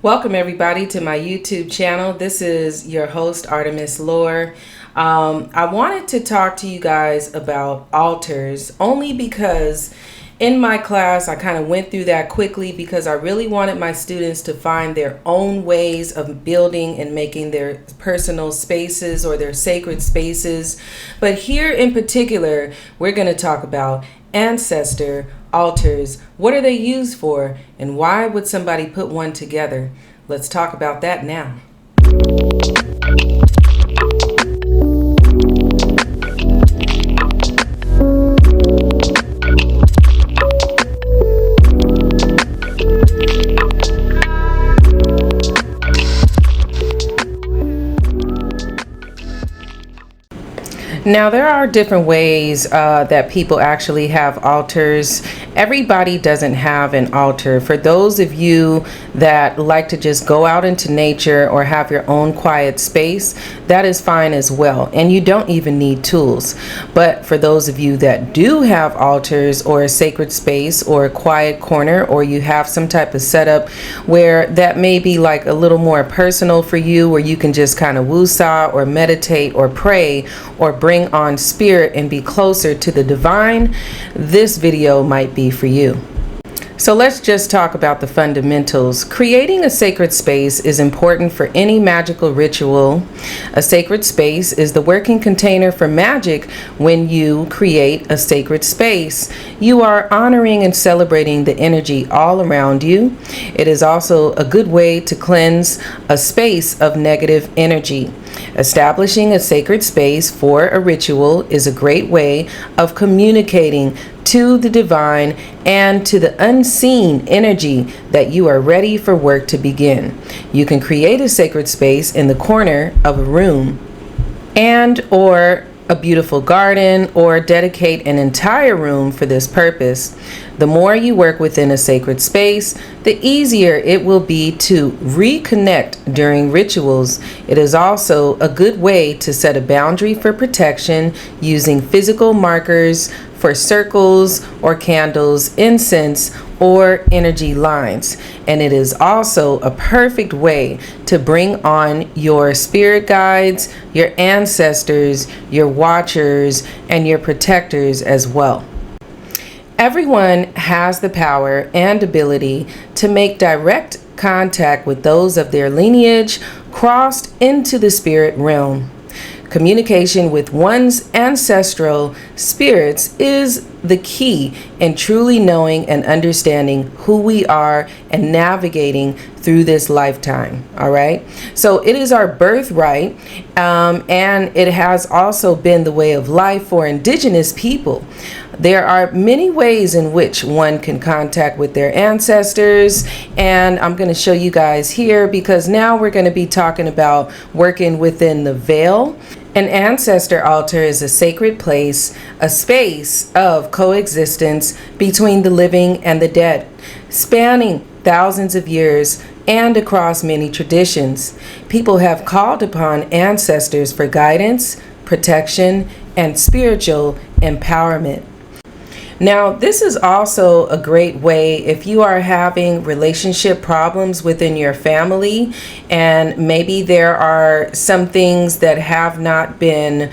Welcome everybody to my YouTube channel. This is your host Artemis Lore. I wanted to talk to you guys about altars only because in my class I kind of went through that quickly because I really wanted my students to find their own ways of building and making their personal spaces or their sacred spaces. But here in particular, we're going to talk about ancestor altars. What are they used for, and why would somebody put one together? Let's talk about that now. Now, there are different ways that people actually have altars. Everybody doesn't have an altar. For those of you that like to just go out into nature or have your own quiet space, that is fine as well. And you don't even need tools. But for those of you that do have altars or a sacred space or a quiet corner, or you have some type of setup where that may be like a little more personal for you, where you can just kind of woosah or meditate or pray or bring on spirit and be closer to the divine, this video might be for you. So let's just talk about the fundamentals. Creating a sacred space is important for any magical ritual. A sacred space is the working container for magic. When you create a sacred space, you are honoring and celebrating the energy all around you. It is also a good way to cleanse a space of negative energy. Establishing a sacred space for a ritual is a great way of communicating to the divine and to the unseen energy that you are ready for work to begin. You can create a sacred space in the corner of a room or a beautiful garden, or dedicate an entire room for this purpose. The more you work within a sacred space, the easier it will be to reconnect during rituals. It is also a good way to set a boundary for protection using physical markers for circles or candles, incense, or energy lines. And it is also a perfect way to bring on your spirit guides, your ancestors, your watchers, and your protectors as well. Everyone has the power and ability to make direct contact with those of their lineage crossed into the spirit realm. Communication with one's ancestral spirits is the key in truly knowing and understanding who we are and navigating through this lifetime. All right. So it is our birthright, and it has also been the way of life for indigenous people. There are many ways in which one can contact with their ancestors, and I'm going to show you guys here because now we're going to be talking about working within the veil. An ancestor altar is a sacred place, a space of coexistence between the living and the dead, spanning thousands of years and across many traditions. People have called upon ancestors for guidance, protection, and spiritual empowerment. Now, this is also a great way if you are having relationship problems within your family, and maybe there are some things that have not been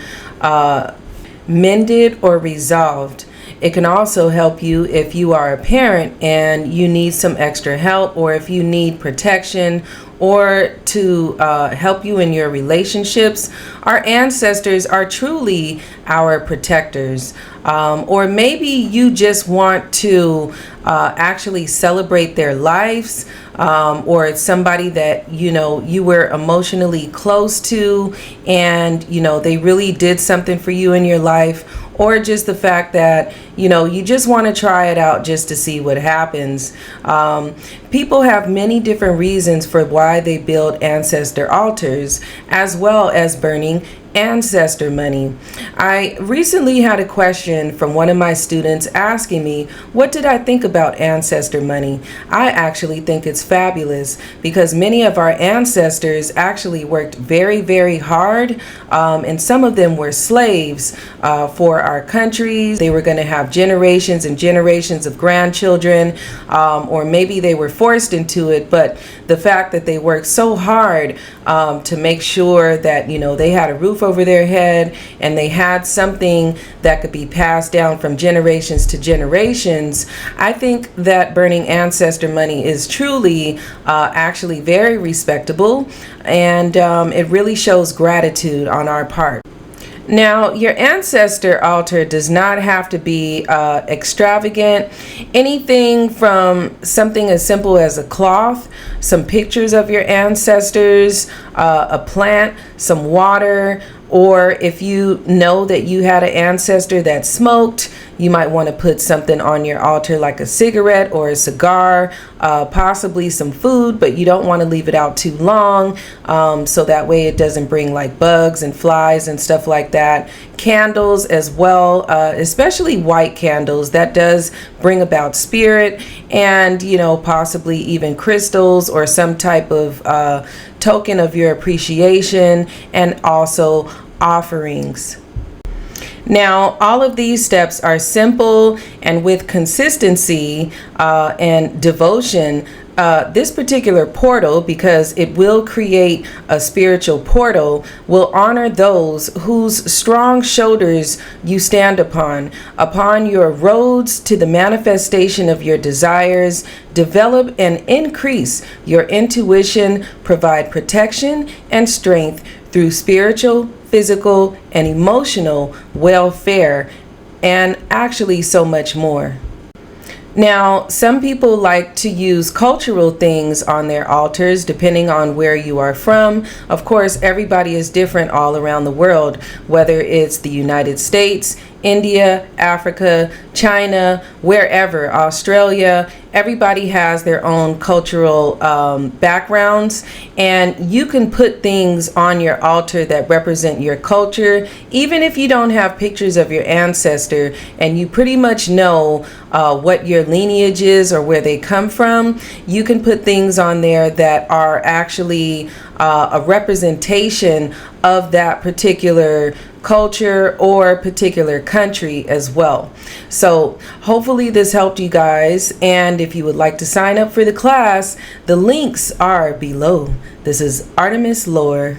mended or resolved. It can also help you if you are a parent and you need some extra help, or if you need protection or to help you in your relationships. Our ancestors are truly our protectors. Or maybe you just want to actually celebrate their lives, or it's somebody that you were emotionally close to, and they really did something for you in your life, or just the fact that you just want to try it out just to see what happens. People have many different reasons for why they build ancestor altars, as well as burning ancestor money. I recently had a question from one of my students asking me, what did I think about ancestor money? I actually think it's fabulous because many of our ancestors actually worked very, very hard, and some of them were slaves for our countries. They were going to have generations and generations of grandchildren, or maybe they were forced into it, but the fact that they worked so hard to make sure that, you know, they had a roof over their head and they had something that could be passed down from generations to generations. I think that burning ancestor money is truly actually very respectable, and it really shows gratitude on our part. Now, your ancestor altar does not have to be extravagant. Anything from something as simple as a cloth, some pictures of your ancestors, a plant, some water, or if you know that you had an ancestor that smoked, you might want to put something on your altar like a cigarette or a cigar, possibly some food, but you don't want to leave it out too long, so that way it doesn't bring like bugs and flies and stuff like that. Candles as well, especially white candles, that does bring about spirit, and you know, possibly even crystals or some type of token of your appreciation, and also offerings. Now, all of these steps are simple, and with consistency and devotion, this particular portal, because it will create a spiritual portal, will honor those whose strong shoulders you stand upon your roads to the manifestation of your desires. Develop and increase your intuition, provide protection and strength through spiritual, physical, and emotional welfare, and actually so much more. Now, some people like to use cultural things on their altars depending on where you are from. Of course, everybody is different all around the world, whether it's the United States, India, Africa, China, wherever, Australia. Everybody has their own cultural backgrounds, and you can put things on your altar that represent your culture, even if you don't have pictures of your ancestor and you pretty much know what your lineage is or where they come from. You can put things on there that are actually a representation of that particular culture or particular country as well. So hopefully this helped you guys, and if you would like to sign up for the class, the links are below. This is Artemis Lore.